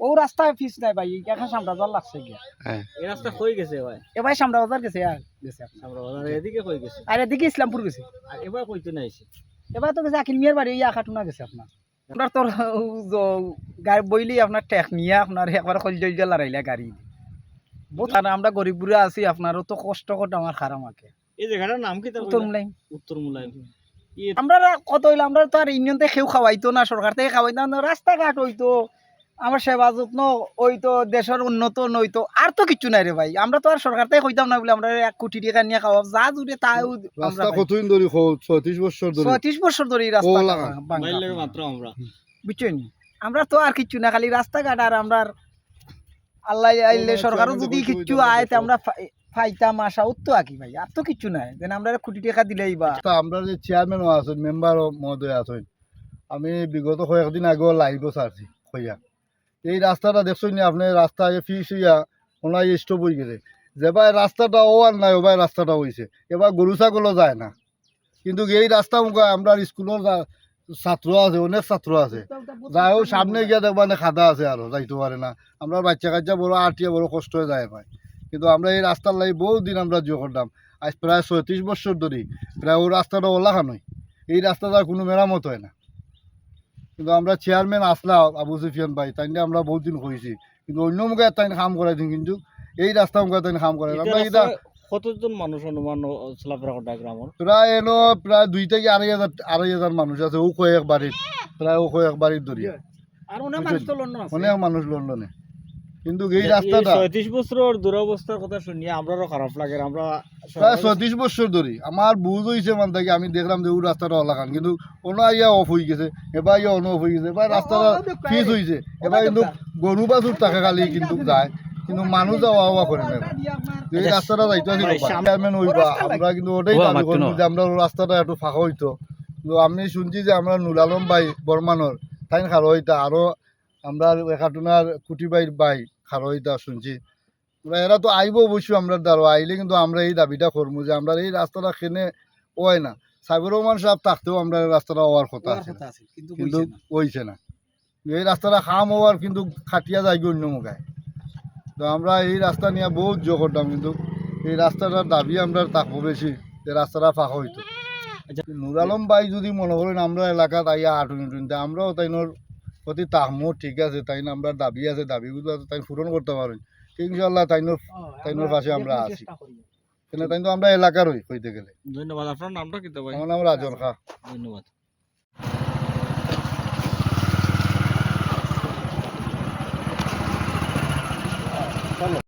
ও রাস্তা ফিস নাই ভাই এখন সামরা বাজার লাগছে গিয়া এই রাস্তা হয়ে গেছে ভাই এ ভাই সামরা বাজার গেছে আর গেছে আপনার আমরা বাজার এদিকে হয়ে গেছে আর এদিকে ইসলামপুর গেছে আর এবার কইতে না এসে এবার তো গেছে আকিল মিয়ার বাড়ি ইয়া খাটুনা গেছে আপনার আপনার তোর গাড়ি বইলি আপনার টেক নিয়ে আপনার একবার খলজল লড়াইলা গাড়ি বহুত আর আমরা গরিব বুড়া আছি আপনারও তো কষ্ট করতে আমার খারাপ আমাকে এই জায়গাটার নাম কি উত্তর মুলাই উত্তর মুলাইম আমরা কত হইলো আমরা তো আর ইউনিয়ন থেকে কেউ খাওয়াইতো না সরকার থেকে খাওয়াইতো না রাস্তাঘাট হইতো আমার সেবা যত্ন হইতো দেশের উন্নত নইতো আর তো কিছু নাই রে ভাই আমরা তো আর সরকার থেকে কইতাম না বলে আমরা 1 কোটি টাকা নিয়ে খাওয়াব যা জুড়ে তাও রাস্তা কতদিন ধরে 36 বছর ধরে 36 বছর ধরে এই রাস্তা মাইলের মাত্র আমরা বুঝছেন আমরা তো আর কিছু না খালি রাস্তাঘাট আর আমরা আল্লাহ আইলে সরকারও যদি কিছু আয় তে আমরা ফাইতাম আশা উত্তো আকি ভাই আর তো কিছু নাই দেন আমরা 1 কোটি টাকা দিলেই বা আমরা যে চেয়ারম্যানও আছেন মেম্বারও মহোদয় আছেন আমি বিগত কয়েকদিন আগেও লাইভও ছাড়ছি কইয়া এই রাস্তাটা দেখছেন না আপনি রাস্তা ফিস হইয়া ওনার স্টপ হয়ে গেছে যেবার রাস্তাটা ও আর নাই ওবার রাস্তাটা হয়েছে এবার গরু ছাগলও যায় না কিন্তু এই রাস্তা মুখা আমরা স্কুলের ছাত্র আছে অনেক ছাত্র আছে যাইও সামনে গিয়া দেখবা না খাদা আছে আরো যাইতে পারে না আমরা বাচ্চা কাচ্চা বড় আটিয়া বড় কষ্ট হয়ে যায় ভাই কিন্তু আমরা এই রাস্তার লাই বহু দিন আমরা জো করতাম আজ প্রায় 36 বছর ধরে প্রায় ও রাস্তাটা ওলা খানই এই রাস্তাটা কোনো মেরামত হয় না কিন্তু আমরা চেয়ারম্যান আসলাম আবু সুফিয়ান ভাই তাই আমরা বহুত দিন হয়েছি কিন্তু অন্য মুখে তাই কাম করাই দিন কিন্তু এই রাস্তা মুখে তাই কাম করাই আমরা এটা কতজন মানুষ অনুমান চলাফেরা করে গ্রামের প্রায় এলো প্রায় 2 থেকে 2,500 মানুষ আছে ও কয়েক বাড়ির প্রায় ও কয়েক বাড়ির ধরিয়া আর অনেক মানুষ তো লন্ডন আছে অনেক মানুষ লন্ডনে কিন্তু এই রাস্তাটা 36 বছরের দুরবস্থার কথা শুনিয়ে আমরাও খারাপ লাগে আমরা প্রায় 36 বছর ধরে আমার বুঝ হয়েছে মান থেকে আমি দেখলাম যে ওই রাস্তাটা অলাকান কিন্তু ওনা ইয়া অফ হয়ে গেছে এবার ইয়া অন অফ হয়ে গেছে এবার রাস্তাটা ফিস হয়েছে এবার কিন্তু গরু বাছুর টাকা খালি কিন্তু যায় কিন্তু মানুষ যাওয়া হওয়া করে না এই রাস্তাটা যাইতো চেয়ারম্যান হইবা আমরা কিন্তু ওটাই দাবি করি যে আমরা রাস্তাটা একটু ফাঁকা হইতো কিন্তু আমি শুনছি যে আমরা নুর আলম ভাই বর্মানোর তাই খারো হইতা আরো আমরা একাটুনার কুটি ভাই খারো হইতা শুনছি এরা তো আইব অবশ্যই আমরা দ্বারা আইলে কিন্তু আমরা এই দাবিটা করবো যে আমরা এই রাস্তাটা খেনে হয় না সাইবুর রহমান সাহেব থাকতেও আমরা রাস্তাটা হওয়ার কথা আছে কিন্তু হইছে না এই রাস্তাটা খাম হওয়ার কিন্তু খাটিয়া যায় অন্য মুখায় তো আমরা এই রাস্তা নিয়ে বহুত জো করতাম কিন্তু এই রাস্তাটার দাবি আমরা থাকবো বেশি যে রাস্তাটা ফাঁকা হইতো নুর আলম ভাই যদি মনে করেন আমরা এলাকাত আইয়া আটুনি আমরাও তাইনোর প্রতি তাহমো ঠিক আছে তাই না আমরা দাবি আছে দাবিগুলো তাই পূরণ করতে পারি ইনশাল্লাহ তাইনোর পাশে আমরা আছি কিন্তু তাই তো আমরা এলাকারই হইতে গেলে ধন্যবাদ আপনার নামটা কি ভাই আমার নাম রাজন খা ধন্যবাদ